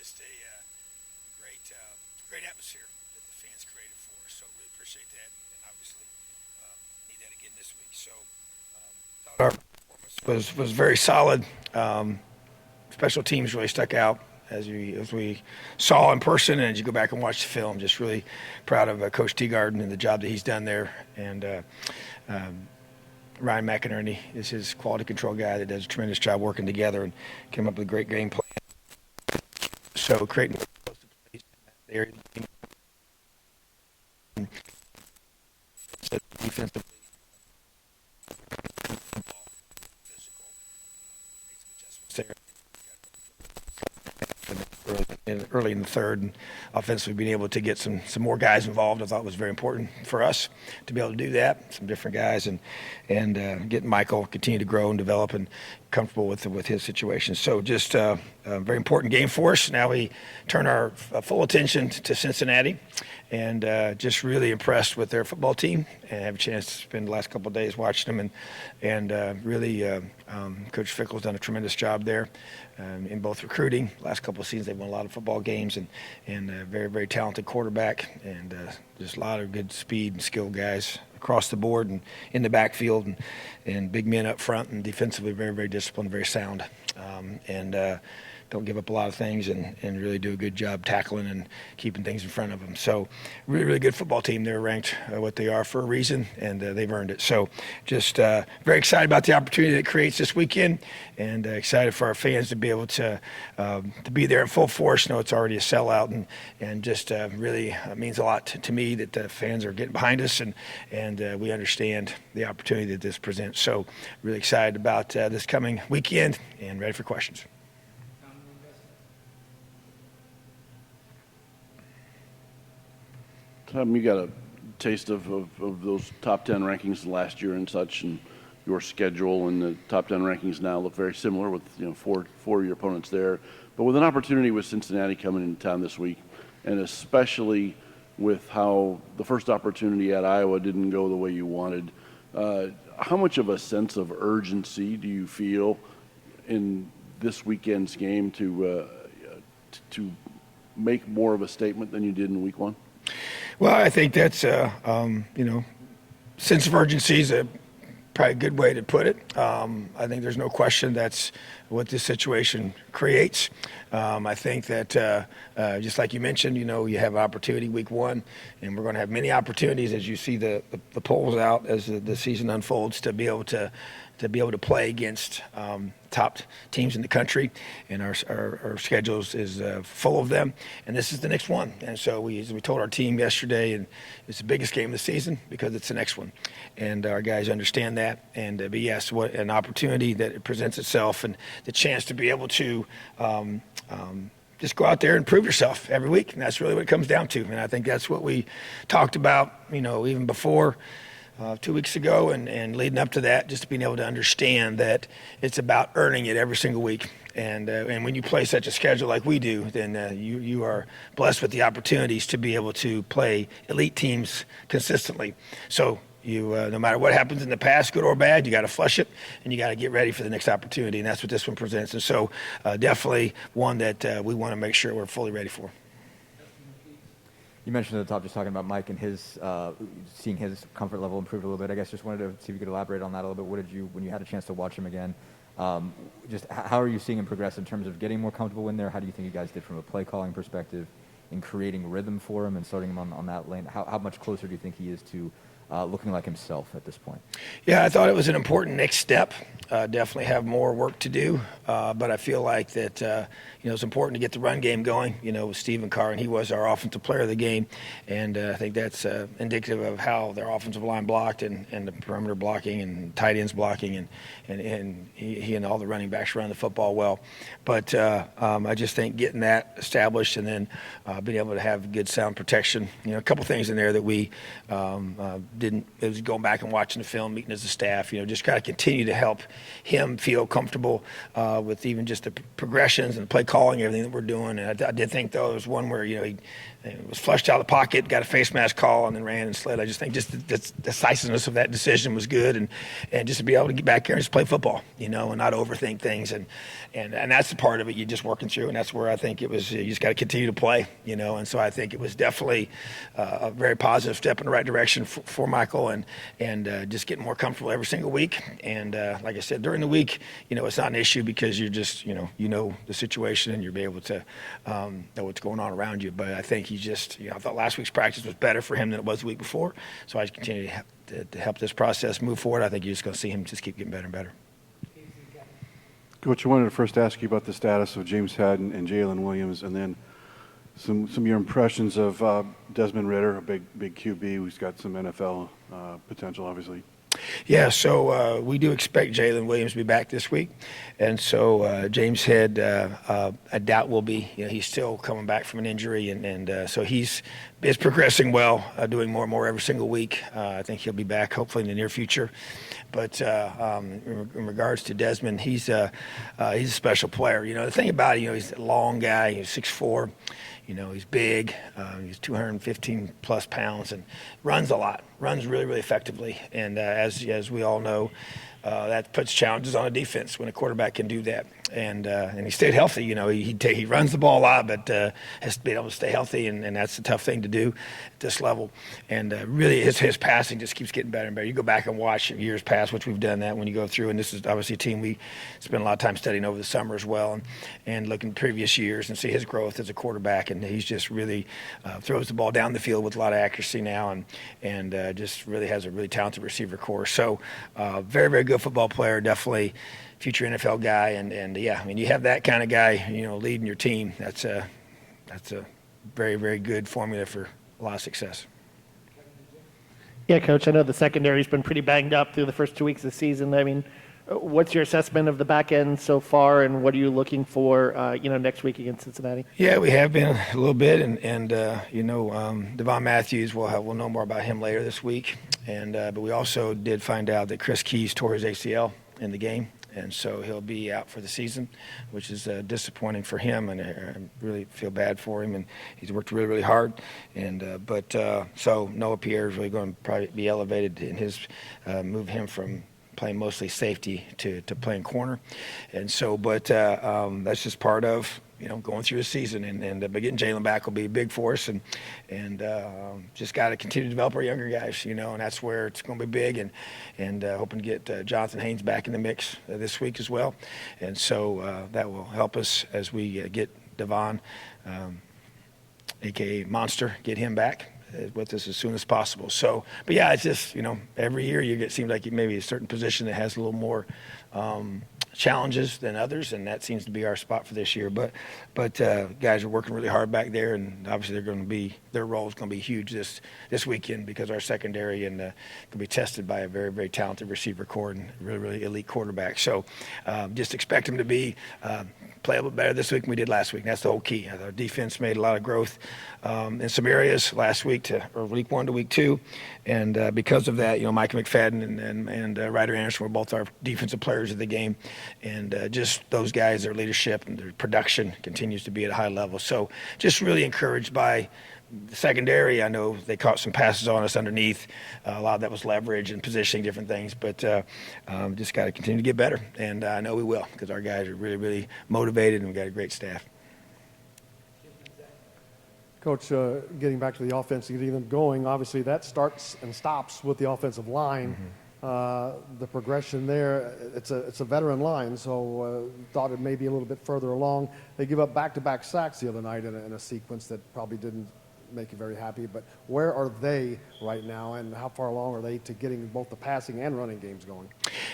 just a great atmosphere that the fans created for us. So really appreciate that, and obviously need that again this week. So thought our performance was very solid. Special teams really stuck out as we saw in person, and as you go back and watch the film, just really proud of Coach Teagarden and the job that he's done there. And Ryan McInerney is his quality control guy that does a tremendous job working together and came up with a great game plan. So creating there, defensively, physical, made some adjustments there. Early in the third, and offensively being able to get some more guys involved, I thought was very important for us to be able to do that. Some different guys, and getting Michael continue to grow and develop and comfortable with his situation. So just a very important game for us. Now we turn our full attention to Cincinnati, and just really impressed with their football team, and have a chance to spend the last couple of days watching them, and really Coach Fickle's done a tremendous job there in both recruiting. Last couple of seasons they've won a lot of football games, and very, very talented quarterback, and just a lot of good speed and skilled guys across the board and in the backfield, and big men up front, and defensively very, very disciplined, very sound, and don't give up a lot of things, and really do a good job tackling and keeping things in front of them. So really, really good football team. They're ranked what they are for a reason, and they've earned it. So just very excited about the opportunity that it creates this weekend, and excited for our fans to be able to be there in full force. I know it's already a sellout, and just really means a lot to me that the fans are getting behind us, and we understand the opportunity that this presents. So really excited about this coming weekend, and ready for questions. Tom, you got a taste of those top 10 rankings last year and such, and your schedule, and the top 10 rankings now look very similar with four of your opponents there. But with an opportunity with Cincinnati coming into town this week, and especially with how the first opportunity at Iowa didn't go the way you wanted, how much of a sense of urgency do you feel in this weekend's game to make more of a statement than you did in week one? Well, I think that's, sense of urgency is probably a good way to put it. I think there's no question that's what this situation creates. I think that just like you mentioned, you have opportunity week one, and we're going to have many opportunities as you see the polls out as the season unfolds to be able to play against top teams in the country, and our schedules is full of them, and this is the next one. And so we told our team yesterday, and it's the biggest game of the season because it's the next one, and our guys understand that. And but yes, what an opportunity that it presents itself, and the chance to be able to just go out there and prove yourself every week, and that's really what it comes down to. And I think that's what we talked about, even before 2 weeks ago, and leading up to that, just being able to understand that it's about earning it every single week. And when you play such a schedule like we do, then you are blessed with the opportunities to be able to play elite teams consistently. So you, no matter what happens in the past, good or bad, you got to flush it, and you got to get ready for the next opportunity, and that's what this one presents. And so definitely one that we want to make sure we're fully ready for. You mentioned at the top just talking about Mike and his seeing his comfort level improve a little bit. I guess just wanted to see if you could elaborate on that a little bit. What did you, when you had a chance to watch him again, just how are you seeing him progress in terms of getting more comfortable in there? How do you think you guys did from a play calling perspective in creating rhythm for him and starting him on that lane? How much closer do you think he is to looking like himself at this point? Yeah, I thought it was an important next step. Definitely have more work to do, but I feel like that it's important to get the run game going. With Stephen Carr, and he was our offensive player of the game, and I think that's indicative of how their offensive line blocked, and the perimeter blocking, and tight ends blocking, and he and all the running backs run the football well. But I just think getting that established, and then being able to have good sound protection. A couple things in there that we didn't. It was going back and watching the film, meeting as a staff. Just kind of continue to help him feel comfortable with even just the progressions and play calling, everything that we're doing. And I did think, though, there was one where, he and was flushed out of the pocket, got a face mask call, and then ran and slid. I just think just the decisiveness of that decision was good, and just to be able to get back there and just play football, and not overthink things, and that's the part of it you're just working through, and that's where I think it was. You just got to continue to play, and so I think it was definitely a very positive step in the right direction for Michael, and just getting more comfortable every single week. And like I said, during the week, it's not an issue because you're just you know the situation and you'll be able to know what's going on around you. But I think he just, I thought last week's practice was better for him than it was the week before. So I continue to help this process move forward. I think you're just going to see him just keep getting better and better. Coach, I wanted to first ask you about the status of James Haddon and Jalen Williams, and then some of your impressions of Desmond Ridder, a big QB who's got some NFL potential, obviously. Yeah, so we do expect Jalen Williams to be back this week. And so James Head, I doubt will be. He's still coming back from an injury, and so he's progressing well, doing more and more every single week. I think he'll be back hopefully in the near future. But in regards to Desmond, he's a special player. The thing about it, he's a long guy. He's 6'4". He's big. He's 215 plus pounds and runs a lot. Runs really, really effectively. And as we all know, that puts challenges on a defense when a quarterback can do that. And he stayed healthy. He runs the ball a lot, but has to be able to stay healthy, and that's a tough thing to do at this level. And really, his passing just keeps getting better and better. You go back and watch years past, which we've done that when you go through. And this is obviously a team we spent a lot of time studying over the summer as well, and looking at previous years and see his growth as a quarterback. And he's just really throws the ball down the field with a lot of accuracy now, and just really has a really talented receiver core. So very, very good football player, definitely future NFL guy, and yeah, you have that kind of guy, leading your team. That's a very, very good formula for a lot of success. Yeah, Coach, I know the secondary's been pretty banged up through the first 2 weeks of the season. What's your assessment of the back end so far, and what are you looking for, next week against Cincinnati? Yeah, we have been a little bit, and Devon Matthews, we'll know more about him later this week, but we also did find out that Chris Keys tore his ACL in the game. And so he'll be out for the season, which is disappointing for him, and I really feel bad for him. And he's worked really, really hard. So Noah Pierre is really going to probably be elevated in his move him from playing mostly safety to playing corner. And so, but that's just part of going through the season, but getting Jalen back will be big for us, and just got to continue to develop our younger guys, and that's where it's going to be big, and hoping to get Jonathan Haynes back in the mix this week as well, and so that will help us as we get Devon, aka Monster, get him back with us as soon as possible. So, but yeah, it's just every year it seems like maybe a certain position that has a little more challenges than others, and that seems to be our spot for this year. But guys are working really hard back there, and obviously their role is going to be huge this weekend because our secondary and can be tested by a very, very talented receiver core and really, really elite quarterback. So just expect them to be play a little better this week than we did last week. And that's the whole key. Our defense made a lot of growth in some areas last week or week 1 to week 2, and because of that, Mike McFadden and Ryder Anderson were both our defensive players of the game, and just those guys, their leadership and their production continues to be at a high level. So just really encouraged by the secondary. I know they caught some passes on us underneath. A lot of that was leverage and positioning, different things. But just got to continue to get better. And I know we will because our guys are really, really motivated, and we've got a great staff. Coach, getting back to the offense, getting them going, obviously that starts and stops with the offensive line. Mm-hmm. The progression there, it's a veteran line, so thought it may be a little bit further along. They give up back-to-back sacks the other night in a sequence that probably didn't make you very happy. But where are they right now, and how far along are they to getting both the passing and running games going?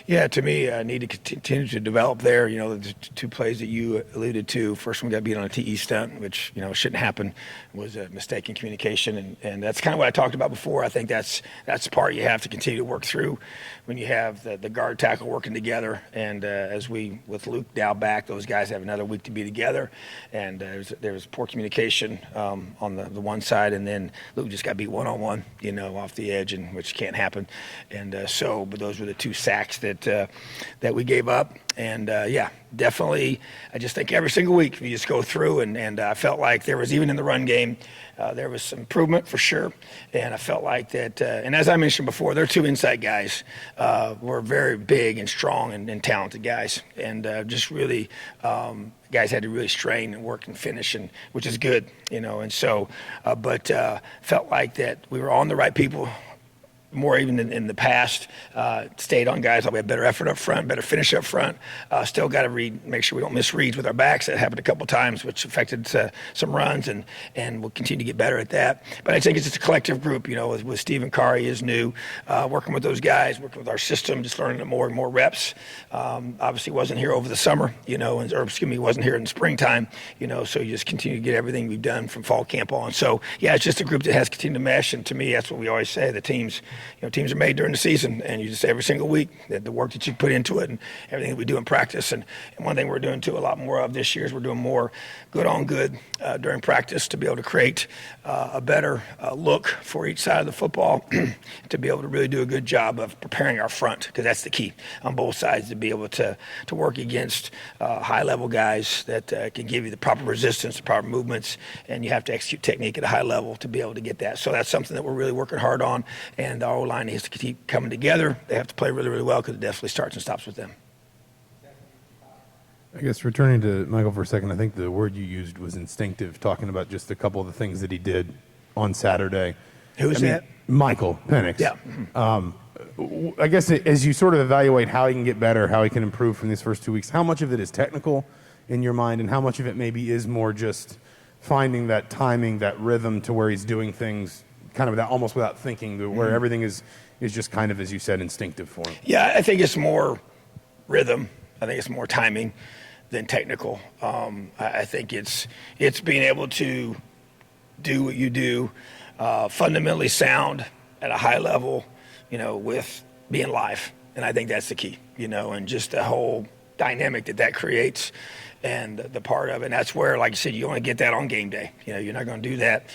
Yeah, to me, I need to continue to develop there. The 2 plays that you alluded to, first one got beat on a TE stunt, which, shouldn't happen, was a mistake in communication. And that's kind of what I talked about before. I think that's the part you have to continue to work through when you have the guard tackle working together. And as with Luke now back, those guys have another week to be together. And there was poor communication on the one side, and then Luke just got beat one-on-one, off the edge, and which can't happen. And but those were the 2 sacks sacks that we gave up. And yeah, definitely, I just think every single week you just go through, and I felt like there was, even in the run game, there was some improvement for sure. And I felt like that, and as I mentioned before, their two inside guys were very big and strong and talented guys, and just really guys had to really strain and work and finish, and which is good, and so, but felt like that we were on the right people more even in the past, stayed on guys. We had better effort up front, better finish up front. Still got to make sure we don't miss reads with our backs. That happened a couple times, which affected some runs, and we'll continue to get better at that. But I think it's just a collective group, with Stephen Curry is new, working with those guys, working with our system, just learning more and more reps. Obviously wasn't here over the summer, wasn't here in the springtime, so you just continue to get everything we've done from fall camp on. So yeah, it's just a group that has continued to mesh, and to me, that's what we always say. The teams are made during the season, and you just every single week that the work that you put into it and everything that we do in practice. And one thing we're doing too a lot more of this year is we're doing more good on good during practice to be able to create a better look for each side of the football, to be able to really do a good job of preparing our front, because that's the key on both sides, to be able to work against high-level guys that can give you the proper resistance, the proper movements, and you have to execute technique at a high level to be able to get that. So that's something that we're really working hard on, and our O-line needs to keep coming together. They have to play really, really well, because it definitely starts and stops with them. I guess returning to Michael for a second, I think the word you used was instinctive, talking about just a couple of the things that he did on Saturday. Who's that? Michael Penix. Yeah. I guess as you sort of evaluate how he can get better, how he can improve from these first 2 weeks, how much of it is technical in your mind, and how much of it maybe is more just finding that timing, that rhythm to where he's doing things kind of almost without thinking, where everything is just kind of, as you said, instinctive for him? Yeah, I think it's more rhythm. I think it's more timing than technical. I think it's being able to do what you do, fundamentally sound at a high level, with being live. And I think that's the key, and just the whole dynamic that creates, and the part of it. And that's where, like I said, you only get that on game day. You're not going to do that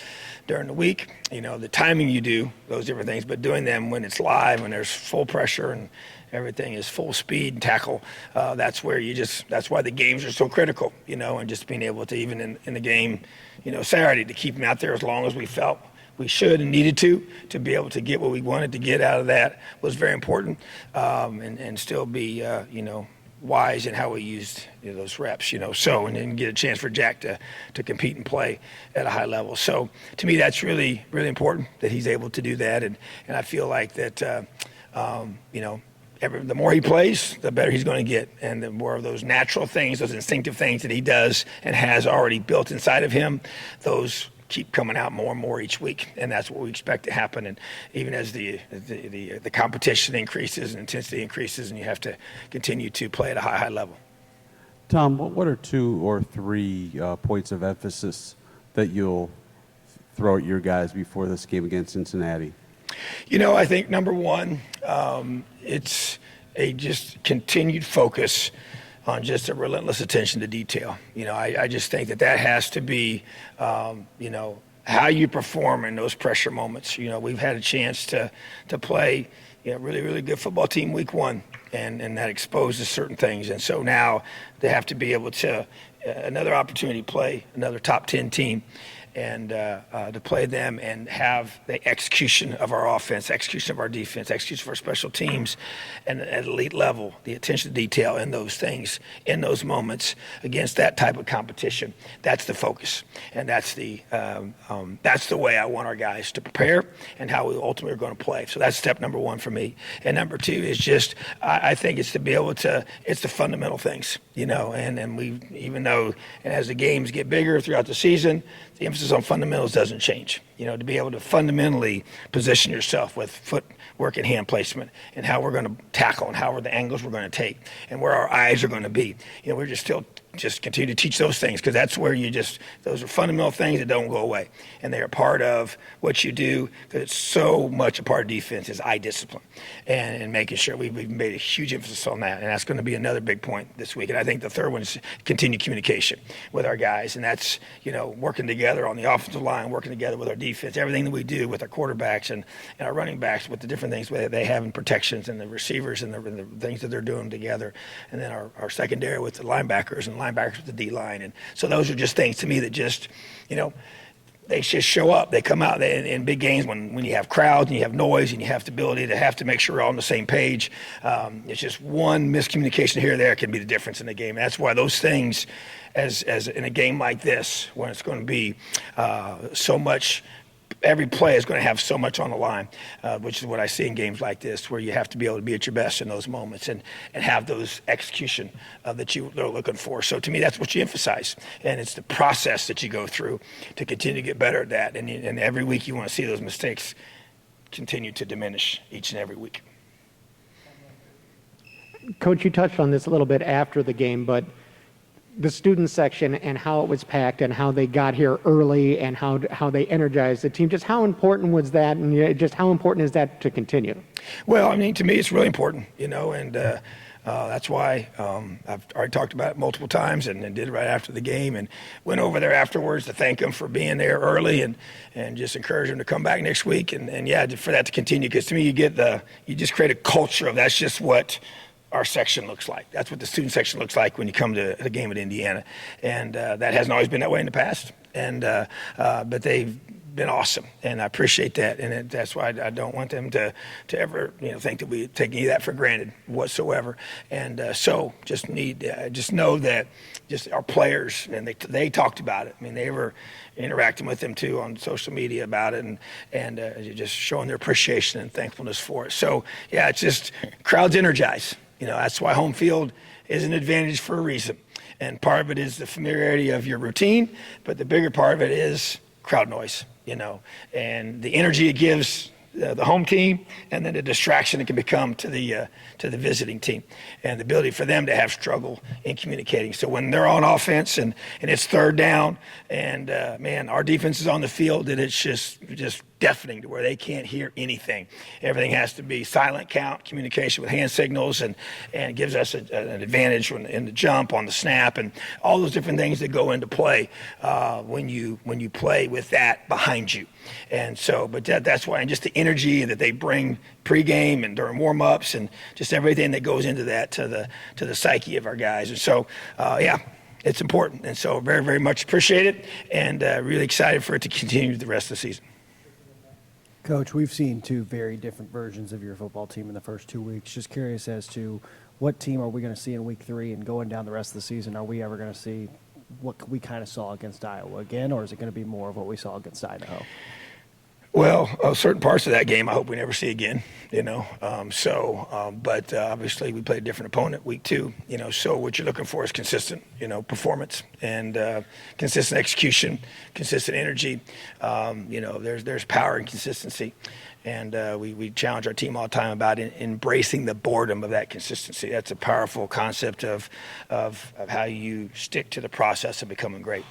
during the week. The timing you do, those different things, but doing them when it's live, when there's full pressure and everything is full speed and tackle, that's where that's why the games are so critical, and just being able to, even in the game, Saturday, to keep them out there as long as we felt we should and needed to be able to get what we wanted to get out of that was very important, and still be, wise in how we used those reps, so, and then get a chance for Jack to compete and play at a high level. So to me, that's really, really important that he's able to do that. And I feel like that, the more he plays, the better he's going to get. And the more of those natural things, those instinctive things that he does and has already built inside of him, those keep coming out more and more each week, and that's what we expect to happen. And even as the competition increases and intensity increases, and you have to continue to play at a high level. Tom, what are 2 or 3 points of emphasis that you'll throw at your guys before this game against Cincinnati? I think number one, it's a just continued focus on just a relentless attention to detail. I just think that has to be, how you perform in those pressure moments. We've had a chance to play, really, really good football team week 1, and that exposes certain things. And so now they have to be able to, another opportunity to play another top 10 team, and to play them and have the execution of our offense, execution of our defense, execution of our special teams, and at elite level, the attention to detail in those things, in those moments, against that type of competition. That's the focus, and that's the way I want our guys to prepare and how we ultimately are going to play. So that's step number 1 for me. And number 2 is just, I think it's to be able to, it's the fundamental things, and we, even though, and as the games get bigger throughout the season, the emphasis on fundamentals doesn't change. To be able to fundamentally position yourself with footwork and hand placement, and how we're going to tackle, and how are the angles we're going to take, and where our eyes are going to be. We're just still just continue to teach those things, because that's where those are fundamental things that don't go away. And they are part of what you do, because it's so much a part of defense is eye discipline and making sure we've made a huge emphasis on that. And that's going to be another big point this week. And I think the third one is continued communication with our guys. And that's, working together on the offensive line, working together with our defense, everything that we do with our quarterbacks and our running backs, with the different things that they have in protections and the receivers and the things that they're doing together. And then our secondary with the linebackers and linebackers with the D-line. And so those are just things to me that just, they just show up. They come out in big games when you have crowds and you have noise and you have the ability to have to make sure we're all on the same page. It's just one miscommunication here or there can be the difference in the game. And that's why those things, as in a game like this, when it's going to be so much, every play is going to have so much on the line, which is what I see in games like this, where you have to be able to be at your best in those moments and have those execution that you're looking for. So to me, that's what you emphasize. And it's the process that you go through to continue to get better at that. And every week you want to see those mistakes continue to diminish each and every week. Coach, you touched on this a little bit after the game, but the student section and how it was packed and how they got here early and how they energized the team, just how important was that, and just how important is that to continue? Well, I mean, to me, it's really important, and that's why I've already talked about it multiple times and did it right after the game and went over there afterwards to thank them for being there early and just encourage them to come back next week and yeah, for that to continue, because to me, you just create a culture of that's just what our section looks like. That's what the student section looks like when you come to a game at Indiana. And that hasn't always been that way in the past. And but they've been awesome, and I appreciate that. And that's why I don't want them to ever think that we take any of that for granted whatsoever. And so just know that just our players, and they talked about it. I mean, they were interacting with them too on social media about it, and just showing their appreciation and thankfulness for it. So yeah, it's just crowds energize. That's why home field is an advantage for a reason. And part of it is the familiarity of your routine, but the bigger part of it is crowd noise, and the energy it gives the home team, and then the distraction it can become to the visiting team, and the ability for them to have struggle in communicating. So when they're on offense and it's third down, and man, our defense is on the field, and it's just deafening to where they can't hear anything. Everything has to be silent count, communication with hand signals, and it gives us an advantage in the jump, on the snap, and all those different things that go into play when you play with that behind you. And so, but that's why, and just the energy that they bring pregame and during warm-ups, and just everything that goes into that to the psyche of our guys. And so, yeah, it's important. And so very, very much appreciate it, and really excited for it to continue the rest of the season. Coach, we've seen two very different versions of your football team in the first 2 weeks. Just curious as to what team are we going to see in week 3, and going down the rest of the season, are we ever going to see what we kind of saw against Iowa again, or is it going to be more of what we saw against Idaho? Well, certain parts of that game I hope we never see again, but obviously we played a different opponent week 2, so what you're looking for is consistent, performance and consistent execution, consistent energy. There's power and consistency. And we challenge our team all the time about embracing the boredom of that consistency. That's a powerful concept of how you stick to the process of becoming great.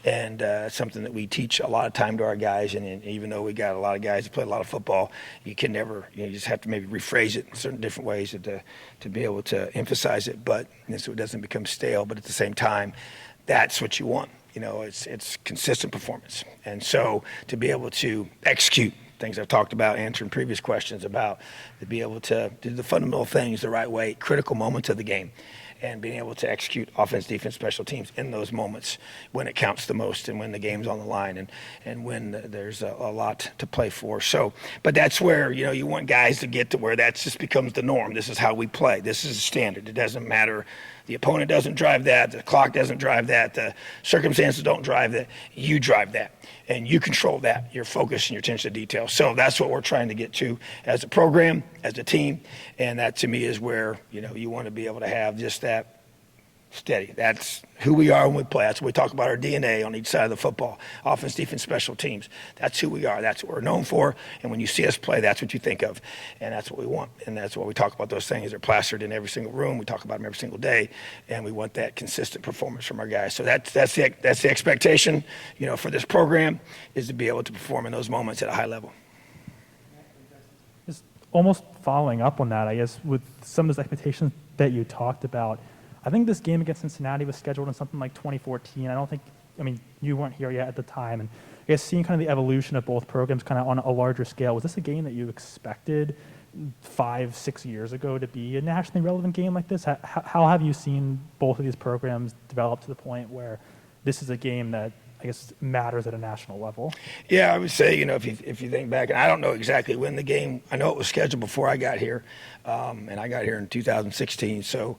And it's something that we teach a lot of time to our guys. And even though we got a lot of guys that play a lot of football, you can never, you just have to maybe rephrase it in certain different ways to be able to emphasize it, so it doesn't become stale. But at the same time, that's what you want. It's consistent performance. And so to be able to execute things I've talked about, answering previous questions about, to be able to do the fundamental things the right way, critical moments of the game, and being able to execute offense, defense, special teams in those moments when it counts the most, and when the game's on the line, and when there's a lot to play for. So, but that's where, you want guys to get to where that just becomes the norm. This is how we play. This is the standard. It doesn't matter. The opponent doesn't drive that. The clock doesn't drive that. The circumstances don't drive that. You drive that, and you control that, your focus and your attention to detail. So that's what we're trying to get to as a program, as a team, and that to me is where, you want to be able to have just that steady. That's who we are when we play. That's what we talk about, our DNA on each side of the football. Offense, defense, special teams. That's who we are. That's what we're known for. And when you see us play, that's what you think of. And that's what we want. And that's what we talk about. Those things are plastered in every single room. We talk about them every single day. And we want that consistent performance from our guys. So that's the expectation, for this program, is to be able to perform in those moments at a high level. Just almost following up on that, I guess, with some of those expectations that you talked about, I think this game against Cincinnati was scheduled in something like 2014. You weren't here yet at the time. And I guess seeing kind of the evolution of both programs kind of on a larger scale, was this a game that you expected 5-6 years ago to be a nationally relevant game like this? How have you seen both of these programs develop to the point where this is a game that, I guess, matters at a national level? Yeah, I would say, if you think back, and I don't know exactly when the game, I know it was scheduled before I got here, and I got here in 2016. So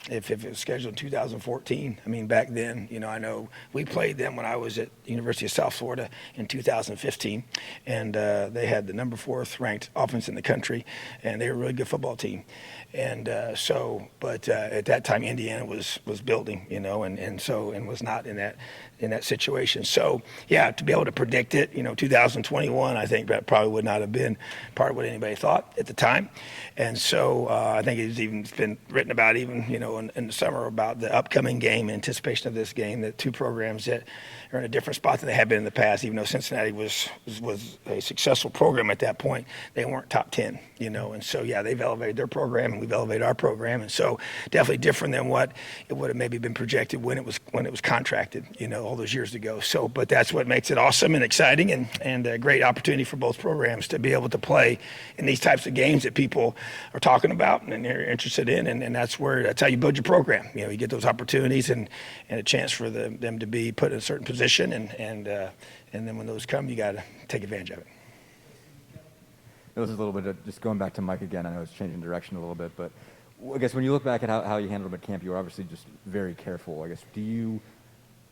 if it was scheduled in 2014, back then, I know we played them when I was at the University of South Florida in 2015, and they had the number 4th ranked offense in the country, and they were a really good football team. And but at that time, Indiana was building, and was not in that situation. So, yeah, to be able to predict it, 2021, I think that probably would not have been part of what anybody thought at the time. And so I think it's even been written about in the summer about the upcoming game, anticipation of this game, the two programs that are in a different spot than they have been in the past. Even though Cincinnati was a successful program at that point, they weren't top 10, And so, yeah, they've elevated their program and we've elevated our program. And so definitely different than what it would have maybe been projected when it was contracted, all those years ago. So, but that's what makes it awesome and exciting and a great opportunity for both programs to be able to play in these types of games that people are talking about and they're interested in. And that's how you build your program. You get those opportunities and a chance for them to be put in a certain position. And then when those come, you got to take advantage of it. This is a little bit of, just going back to Mike again, I know it's changing direction a little bit, but I guess when you look back at how you handled him at camp, you were obviously just very careful. I guess, do you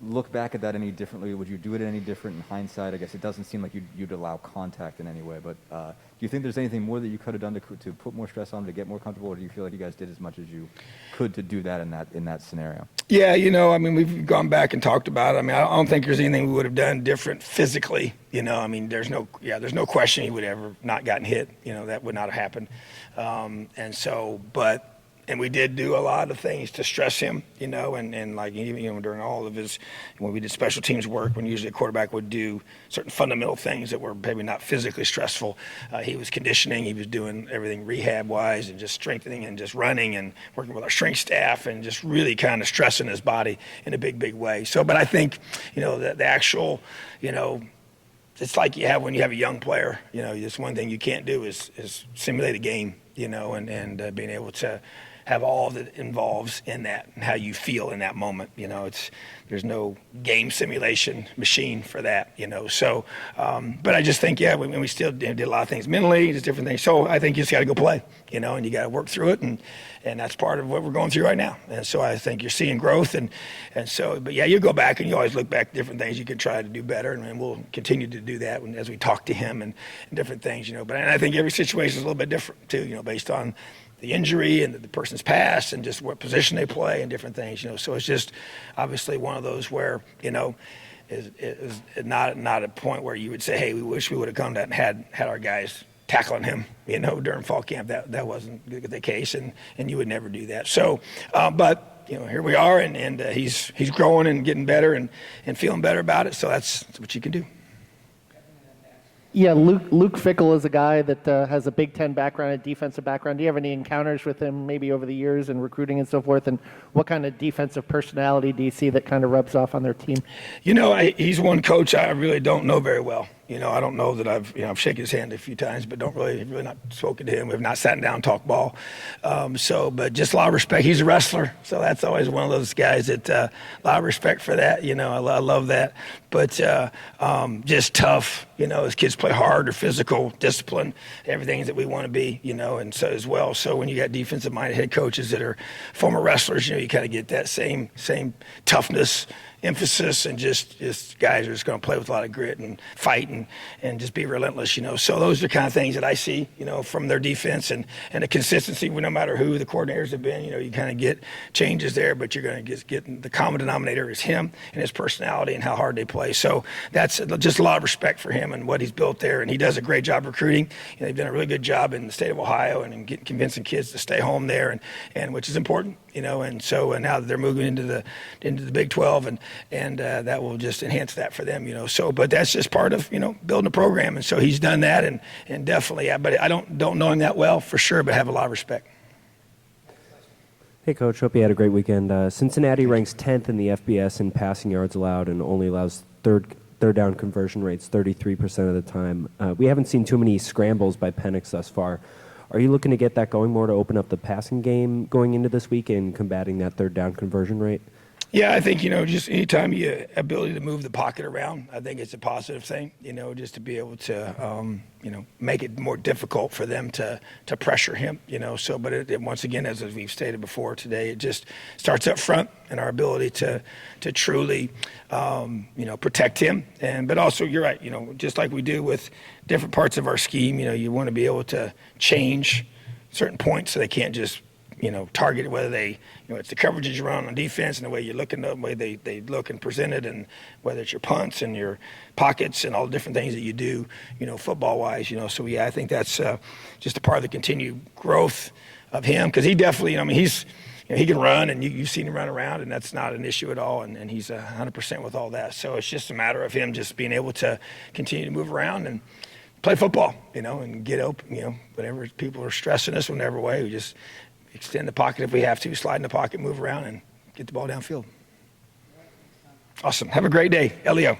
look back at that any differently? Would you do it any different in hindsight? I guess it doesn't seem like you'd allow contact in any way, but do you think there's anything more that you could have done to put more stress on him, to get more comfortable, or do you feel like you guys did as much as you could to do that in that scenario? Yeah, we've gone back and talked about it. I don't think there's anything we would have done different physically. There's no question he would have ever not gotten hit. That would not have happened. And we did do a lot of things to stress him, and like even during all of his, when we did special teams work, when usually a quarterback would do certain fundamental things that were maybe not physically stressful, he was conditioning, he was doing everything rehab-wise and just strengthening and just running and working with our strength staff and just really kind of stressing his body in a big way. So, but I think, the actual, it's like you have when you have a young player, just one thing you can't do is simulate a game, and being able to have all that involves in that and how you feel in that moment. There's no game simulation machine for that, So, but I just think, we still did a lot of things mentally, just different things. So I think you just got to go play, and you got to work through it. And that's part of what we're going through right now. And so I think you're seeing growth. And so, but yeah, you go back and you always look back at different things you can try to do better. And we'll continue to do that as we talk to him and different things, But I think every situation is a little bit different too, based on the injury and the person's past and just what position they play and different things, So it's just obviously one of those where, is not a point where you would say, hey, we wish we would have come down and had our guys tackling him, during fall camp. That wasn't the case, and you would never do that. So, but here we are, and he's growing and getting better and feeling better about it. So that's what you can do. Yeah, Luke Fickell is a guy that has a Big Ten background, a defensive background. Do you have any encounters with him maybe over the years in recruiting and so forth? And what kind of defensive personality do you see that kind of rubs off on their team? He's one coach I really don't know very well. I don't know that I've shaken his hand a few times, but don't really not spoken to him. We've not sat down and talked ball. But just a lot of respect. He's a wrestler, so that's always one of those guys that a lot of respect for that. I love that. But just tough. His kids play hard or physical, discipline, everything that we want to be. And so as well. So when you got defensive-minded head coaches that are former wrestlers, you kind of get that same toughness emphasis and just guys are just going to play with a lot of grit and fight and just be relentless, you know. So those are the kind of things that I see, you know, from their defense and the consistency. No matter who the coordinators have been, you know, you kind of get changes there, but you're going to just get the common denominator is him and his personality and how hard they play. So that's just a lot of respect for him and what he's built there. And he does a great job recruiting. You know, they've done a really good job in the state of Ohio and getting convincing kids to stay home there, and which is important, you know. And so now that they're moving into the Big 12, and that will just enhance that for them, you know. So, but that's just part of, you know, building a program. And so he's done that, and definitely. But I don't know him that well for sure, but have a lot of respect. Hey, Coach. Hope you had a great weekend. Cincinnati ranks 10th in the FBS in passing yards allowed and only allows third down conversion rates 33% of the time. We haven't seen too many scrambles by Penix thus far. Are you looking to get that going more to open up the passing game going into this week and combating that third down conversion rate? Yeah, I think, you know, just anytime you ability to move the pocket around, I think it's a positive thing, you know, just to be able to, you know, make it more difficult for them to pressure him, you know. So, but it, once again, as we've stated before today, it just starts up front and our ability to truly, you know, protect him. But also, you're right, you know, just like we do with different parts of our scheme, you know, you want to be able to change certain points so they can't just, you know, target whether they, you know, it's the coverages you run on defense and the way you look and the way they look and present it, and whether it's your punts and your pockets and all the different things that you do, you know, football wise, you know. So yeah, I think that's just a part of the continued growth of him, because he definitely, you know, I mean, he's, you know, he can run, and you've seen him run around, and that's not an issue at all, and he's 100% with all that. So it's just a matter of him just being able to continue to move around and play football, you know, and get open, you know, whatever people are stressing us, whatever way, we just extend the pocket if we have to, slide in the pocket, move around, and get the ball downfield. Awesome. Have a great day. Elio.